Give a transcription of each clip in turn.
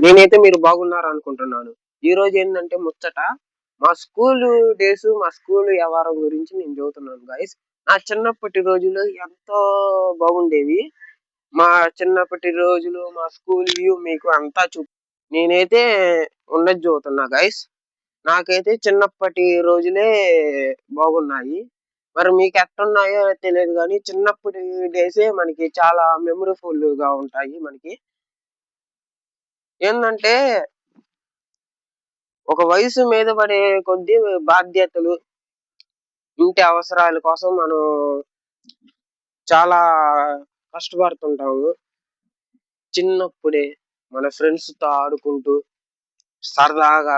నేనైతే మీరు బాగున్నారు అనుకుంటున్నాను. ఈరోజు ఏందంటే ముచ్చట, మా స్కూలు డేసు, మా స్కూలు వ్యవహారం గురించి నేను చెబుతున్నాను గైస్. నా చిన్నప్పటి రోజులు ఎంతో బాగుండేవి. మా చిన్నప్పటి రోజులు, మా స్కూల్ వ్యూ మీకు అంతా నేనైతే ఉన్నది చెబుతున్నా గైస్. నాకైతే చిన్నప్పటి రోజులే బాగున్నాయి. మరి మీకు ఎట్టున్నాయో తెలియదు గానీ, చిన్నప్పటి డేసే మనకి చాలా మెమరబుల్‌గా ఉంటాయి మనకి. ఏందంటే ఒక వయసు మీద పడే కొద్దీ బాధ్యతలు, ఇంటి అవసరాల కోసం మనం చాలా కష్టపడుతుంటాము. చిన్నప్పుడే మన ఫ్రెండ్స్‌తో ఆడుకుంటూ, సరదాగా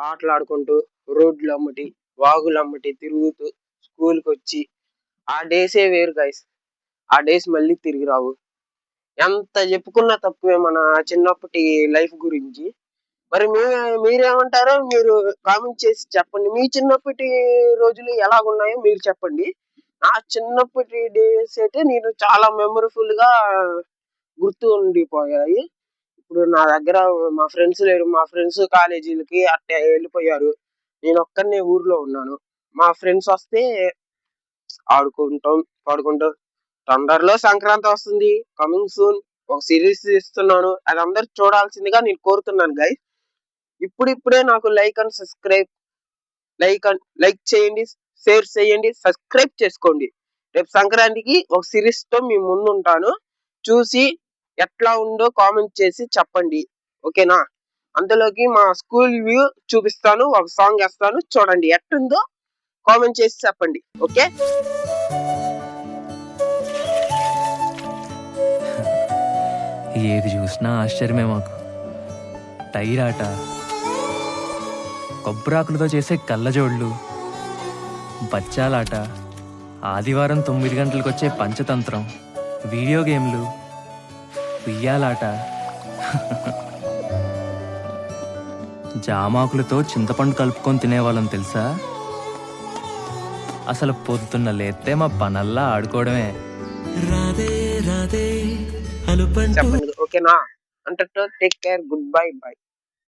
ఆటలాడుకుంటూ, రోడ్లమ్మటి, వాగులమ్మటి తిరుగుతూ స్కూలుకొచ్చి ఆ డేసే వేరు గైస్. ఆ డేస్ మళ్ళీ తిరిగి రావు. ఎంత చెప్పుకున్నా తక్కువే మన చిన్నప్పటి లైఫ్ గురించి. మరి మీరేమంటారో మీరు కామెంట్ చేసి చెప్పండి. మీ చిన్నప్పటి రోజులు ఎలాగున్నాయో మీరు చెప్పండి. నా చిన్నప్పటి డేస్ అయితే నేను చాలా మెమరబుల్‌గా గుర్తు ఉండిపోయాయి. ఇప్పుడు నా దగ్గర మా ఫ్రెండ్స్ లేరు. మా ఫ్రెండ్స్ కాలేజీలకి అట్టే ఎళ్ళిపోయారు. నేనొక్కడినే ఊర్లో ఉన్నాను. మా ఫ్రెండ్స్ వస్తే ఆడుకుంటాం, పాడుకుంటాం. తొందరలో సంక్రాంతి వస్తుంది. Coming soon. ఒక సీరీస్ ఇస్తున్నాను. అది అందరూ చూడాల్సిందిగా నేను కోరుతున్నాను గైస్. ఇప్పుడిప్పుడే నాకు లైక్ చేయండి, షేర్ చేయండి, సబ్స్క్రైబ్ చేసుకోండి. రేపు సంక్రాంతికి ఒక సిరీస్ తో మీ ముందుంటాను. చూసి ఎట్లా ఉందో కామెంట్ చేసి చెప్పండి. ఓకేనా? అందులోకి మా స్కూల్ వ్యూ చూపిస్తాను. ఒక సాంగ్ వేస్తాను. చూడండి ఎట్టుందో కామెంట్ చేసి చెప్పండి. ఓకే? ఏది చూసినా ఆశ్చర్యమే మాకు. టైర్ ఆట, కొబ్బరాకులతో చేసే కళ్ళజోళ్ళు, బచ్చాలాట, ఆదివారం 9 గంటలకు వచ్చే పంచతంత్రం, వీడియో గేమ్లు, ఉయ్యాలాట, జామాకులతో చింతపండు కలుపుకొని తినేవాళ్ళం తెలుసా? అసలు పొద్దున్న లేస్తే మా పనల్లా ఆడుకోవడమే. చెప్పండి. ఓకేనా? అంటే టేక్ కేర్. Good bye.